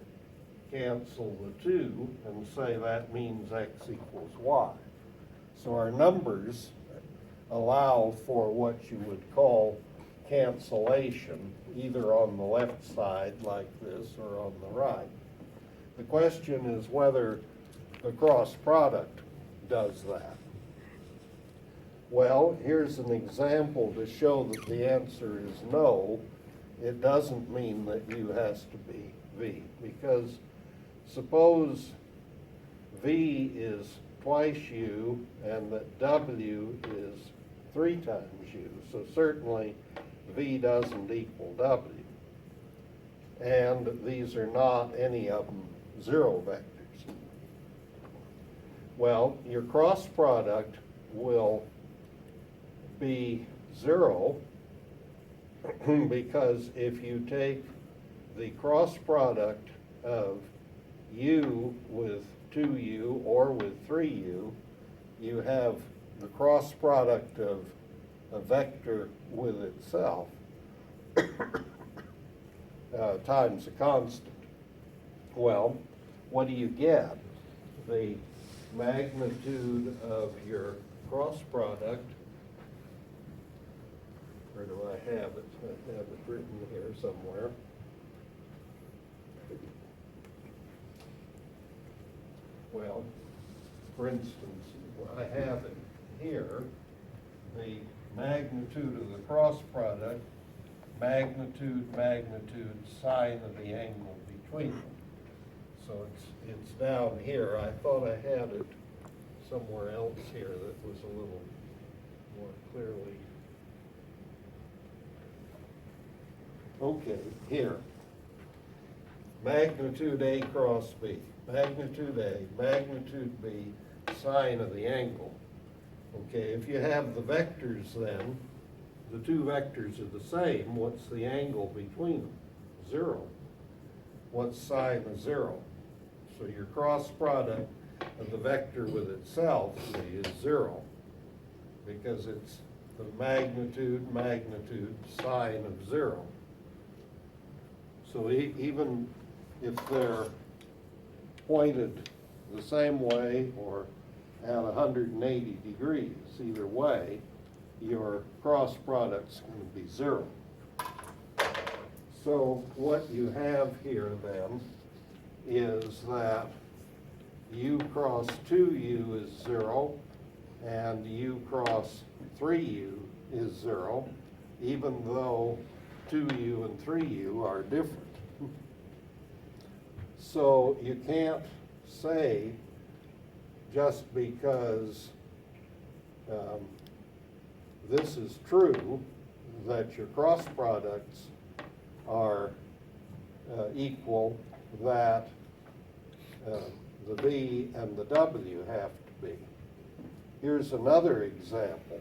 cancel the 2 and say that means x equals y. So our numbers allow for what you would call cancellation, either on the left side like this or on the right. The question is whether the cross product does that. Well, here's an example to show that the answer is no. It doesn't mean that u has to be v, because suppose v is twice u and that w is 3 times u, so certainly v doesn't equal w. And these are not any of them zero vectors. Well, your cross product will be 0 because if you take the cross product of u with 2u or with 3u, you have the cross product of a vector with itself times a constant. Well, what do you get? The magnitude of your cross product, where do I have it? I have it written here somewhere. Well, for instance, I have it here, the magnitude of the cross product, magnitude, sine of the angle between them. So it's down here. I thought I had it somewhere else here that was a little more clearly. Okay, here. Magnitude A cross B. Magnitude A, magnitude B, sine of the angle. Okay, if you have the vectors then, the two vectors are the same, what's the angle between them? 0. What's sine of 0? So your cross product of the vector with itself is 0, because it's the magnitude, sine of 0. So even if they're pointed the same way or at 180 degrees, either way, your cross product's going to be 0. So what you have here then is that u cross 2u is 0 and u cross 3u is 0, even though 2u and 3u are different. So you can't say just because this is true that your cross products are equal, that the V and the W have to be. Here's another example.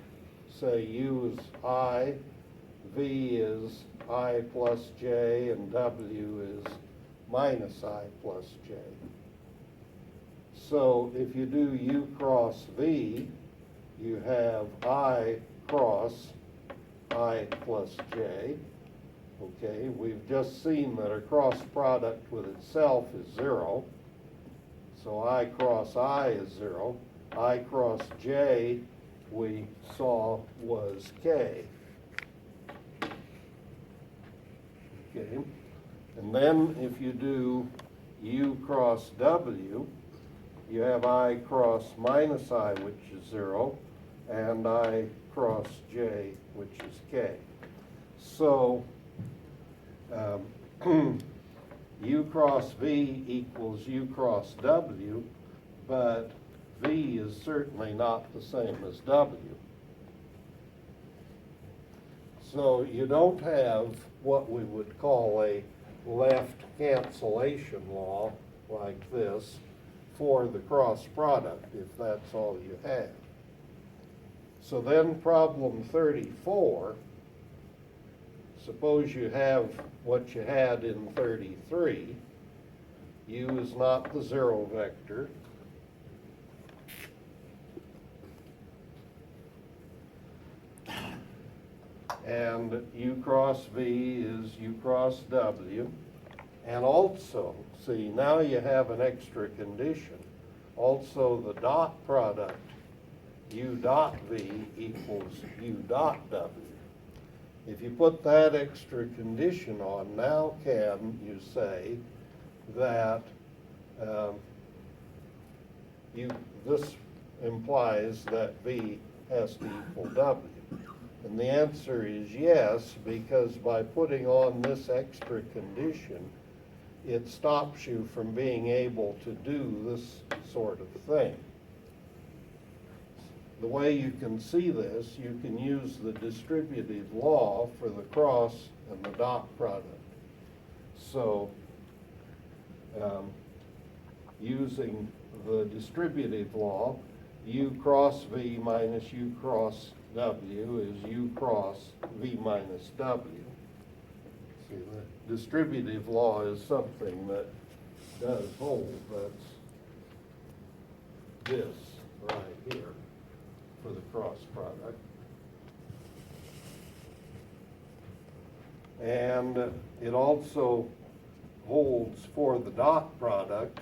Say U is I, V is I plus J, and W is minus I plus J. So if you do U cross V, you have I cross I plus J. Okay, we've just seen that a cross product with itself is 0. So I cross I is 0. I cross J, we saw, was K. Okay, and then if you do U cross W, you have I cross minus I, which is 0, and I cross J, which is K. So U cross V equals U cross W, but V is certainly not the same as W. So you don't have what we would call a left cancellation law like this for the cross product, if that's all you have. So then problem 34, suppose you have what you had in 33. U is not the 0 vector. And U cross V is U cross W. And also, see, now you have an extra condition. Also, the dot product, U dot V equals U dot W. If you put that extra condition on, now can you say that this implies that V has to equal W? And the answer is yes, because by putting on this extra condition, it stops you from being able to do this sort of thing. The way you can see this, you can use the distributive law for the cross and the dot product. So, using the distributive law, U cross V minus U cross W is U cross V minus W. See, the distributive law is something that does hold. That's this right here for the cross product. And it also holds for the dot product,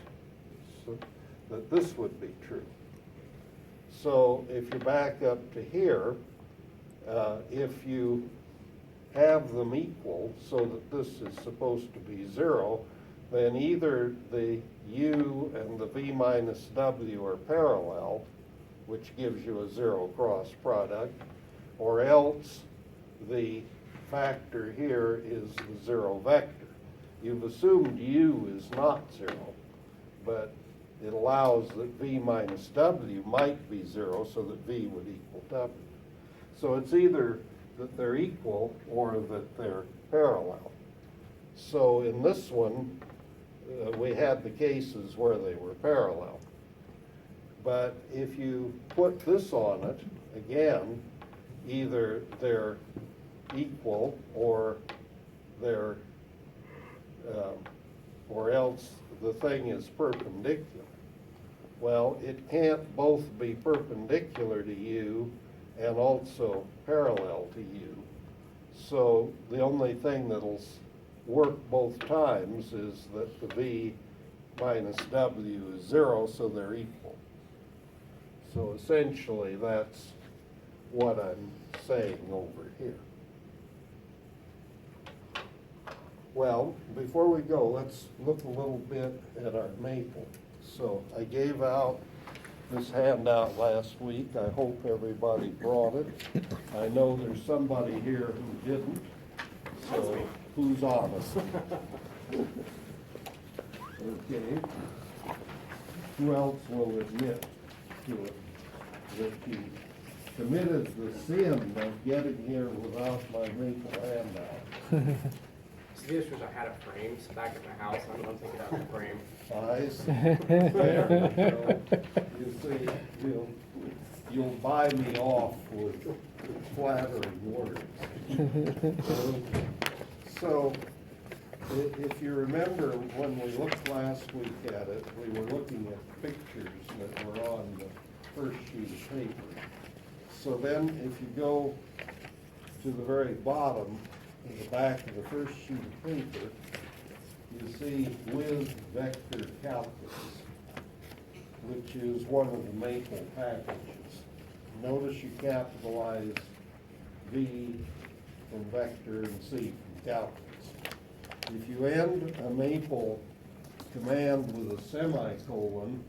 so that this would be true. So if you back up to here, if you have them equal so that this is supposed to be 0, then either the U and the V minus W are parallel, which gives you a 0 cross product, or else the factor here is the 0 vector. You've assumed U is not 0, but it allows that V minus W might be 0 so that V would equal W. So it's either that they're equal or that they're parallel. So in this one, we had the cases where they were parallel. But if you put this on it, again, either they're equal or they're, or else the thing is perpendicular. Well, it can't both be perpendicular to U and also parallel to U. So the only thing that'll work both times is that the V minus W is 0, so they're equal. So essentially that's what I'm saying over here. Well, before we go, let's look a little bit at our maple. So I gave out this handout last week. I hope everybody brought it. I know there's somebody here who didn't, so who's honest? Okay. Who else will admit to it that you committed the sin of getting here without my maple handout? So the issue is I had it framed back at my house, I'm gonna take it out of the frame. I see. There we go. You see, you'll buy me off with flattering words. So, if you remember, when we looked last week at it, we were looking at pictures that were on the first sheet of paper. So then, if you go to the very bottom, in the back of the first sheet of paper, you see with vector calculus, which is one of the maple packages. Notice you capitalize V from vector and C from calculus. If you end a maple command with a semicolon,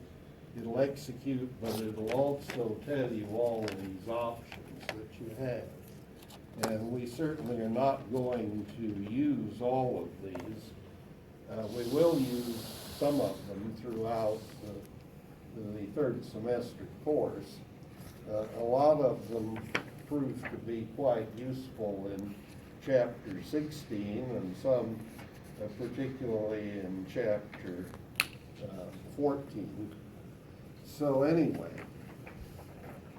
it'll execute, but it'll also tell you all these options that you have. And we certainly are not going to use all of these. We will use some of them throughout the third semester course. A lot of them prove to be quite useful in chapter 16 and some particularly in chapter 14. So anyway,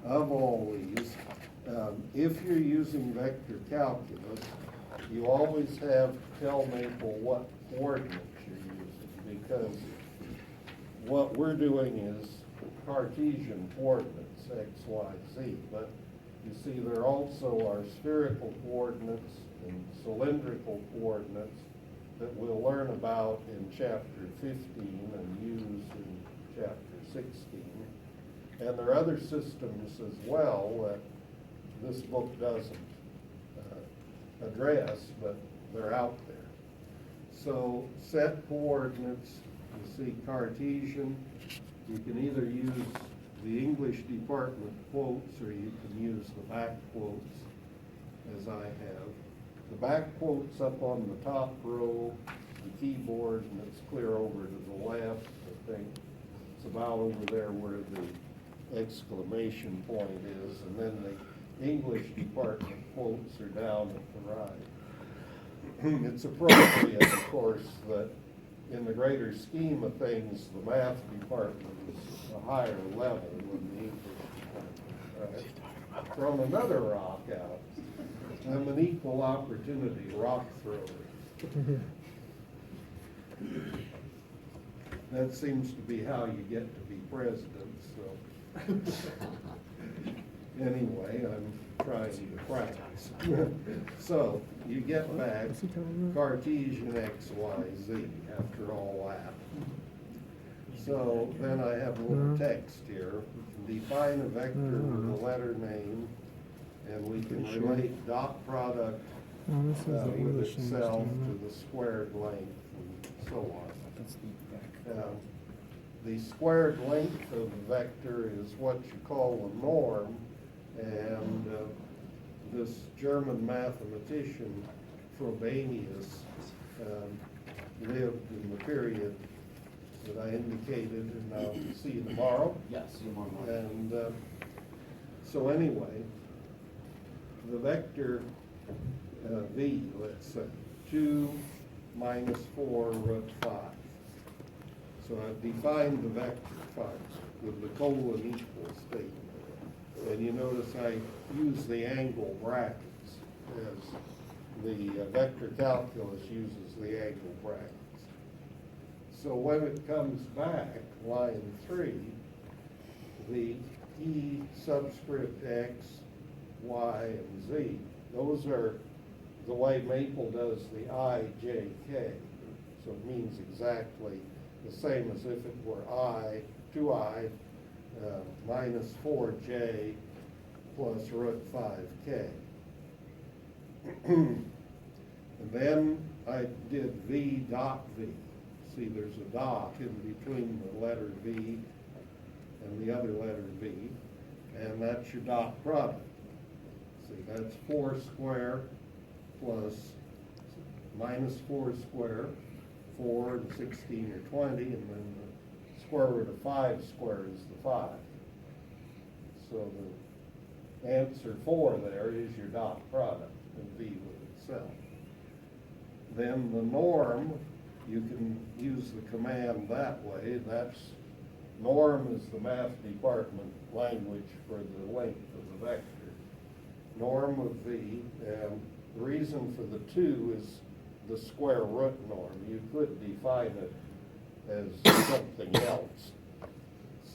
of all these, if you're using vector calculus, you always have to tell Maple what coordinates you're using, because what we're doing is Cartesian coordinates, x, y, z, but you see there also are spherical coordinates and cylindrical coordinates that we'll learn about in chapter 15 and use in chapter 16. And there are other systems as well that this book doesn't address, but they're out there. So set coordinates, you see Cartesian. You can either use the English department quotes or you can use the back quotes, as I have. The back quote's up on the top row, the keyboard, and it's clear over to the left. I think it's about over there where the exclamation point is, and then the English department quotes are down at the right. It's appropriate, of course, that in the greater scheme of things, the math department is a higher level than the English department. Right? From another rock out. I'm an equal opportunity rock thrower. That seems to be how you get to be president, so. Anyway, I'm trying to practice. So, you get back Cartesian x, y, z after all that. So, then I have a little text here. We can define a vector with a letter name, and we can relate dot product with itself to the squared length and so on. The squared length of the vector is what you call a norm, and this German mathematician Frobenius lived in the period that I indicated, and I'll see you tomorrow. Yes, see you tomorrow morning. And so anyway, the vector v, let's say, 2 minus 4 root 5. So I've defined the vector 5 with the colon equal statement. And you notice I use the angle brackets as the vector calculus uses the angle brackets. So when it comes back, line 3, the E subscript X, Y, and Z, those are the way Maple does the I, J, K. So it means exactly the same as if it were I, 2I, minus 4J plus root 5K. And then I did V dot V. See, there's a dot in between the letter V and the other letter V, and that's your dot product. See, that's 4 square plus minus 4 square 4 and 16 are 20, and then the square root of 5 squared is the 5. So the answer 4 there is your dot product of V with itself. Then the norm, you can use the command that way. That's, norm is the math department language for the length of the vector. Norm of V, and the reason for the 2 is the square root norm. You could define it as something else.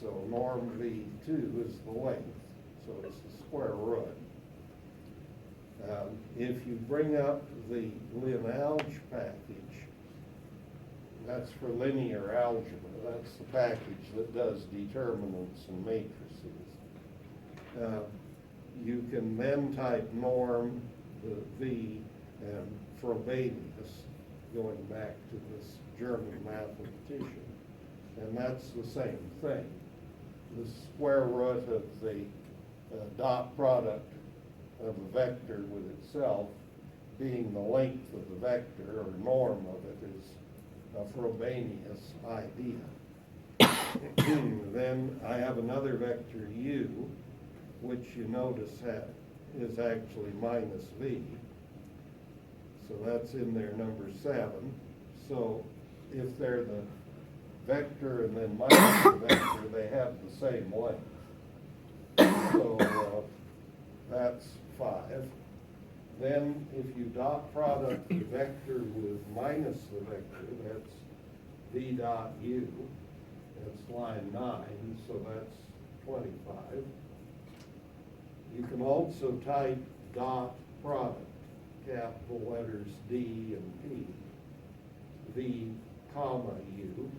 So norm V2 is the length, so it's the square root. If you bring up the lin-alg package, that's for linear algebra. That's the package that does determinants and matrices. You can then type norm, the V, and Frobenius, going back to this German mathematician. And that's the same thing. The square root of the dot product of a vector with itself being the length of the vector, or norm of it, is a Frobenius idea. Then I have another vector u, which you notice is actually minus v. So that's in there, number 7. So if they're the vector and then minus the vector, they have the same length. So that's 5. Then if you dot product the vector with minus the vector, that's v dot u. That's line 9, so that's 25. You can also type dot product, capital letters D and P, v comma u.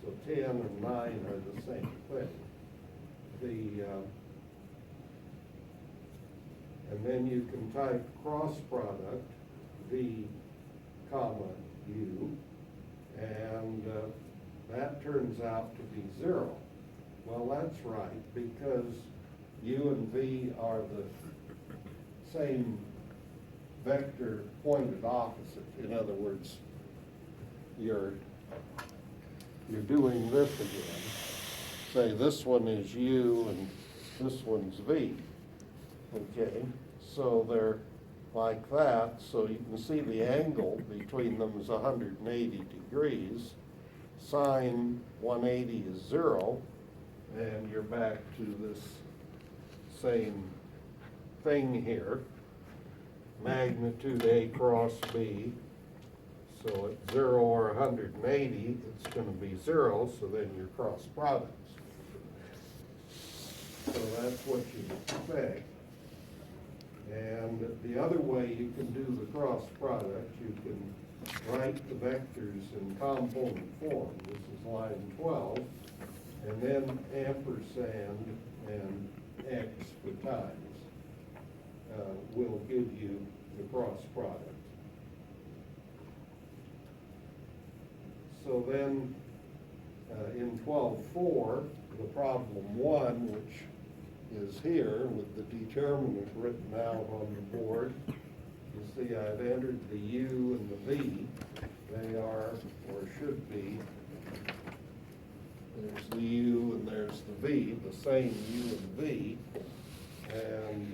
So 10 and 9 are the same thing. And then you can type cross product, v comma u, and that turns out to be 0. Well, that's right, because u and v are the same vector pointed opposite. In other words, you're doing this again. Say this one is u and this one's v. Okay, so they're like that, so you can see the angle between them is 180 degrees. Sine 180 is 0, and you're back to this same thing here. Magnitude A cross B, so at 0 or 180, it's going to be 0, so then your cross products. So that's what you expect. And the other way you can do the cross product, you can write the vectors in component form. This is line 12, and then ampersand and x for times will give you the cross product. So then in 12.4, the problem 1, which is here with the determinant written out on the board. You see I've entered the u and the v. They are, or should be, there's the u and there's the v, the same u and v. And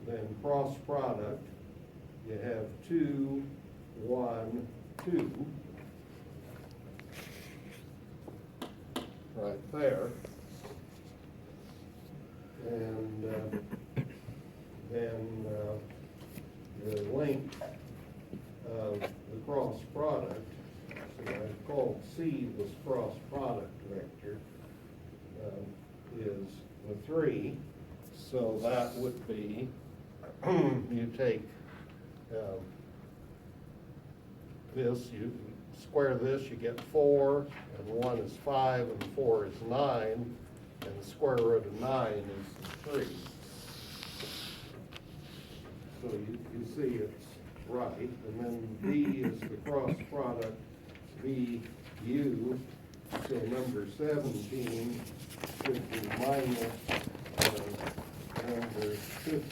then cross product, you have 2, 1, 2. Right there. And then the length of the cross product, so I called C this cross product vector, is the 3. So that would be, you take this, you square this, you get 4, and 1 is 5, and 4 is 9, and the square root of 9 is 3. So you see it's right. And then B is the cross product, BU. So number 17 should be minus number 50.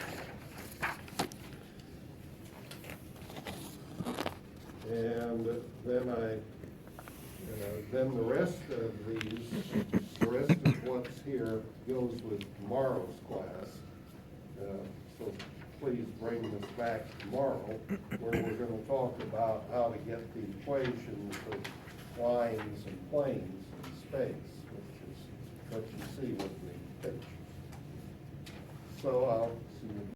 then the rest of these, the rest of what's here goes with tomorrow's class. So please bring this back tomorrow, where we're gonna talk about how to get the equations of lines and planes in space, which is what you see with the pictures. So I'll see you.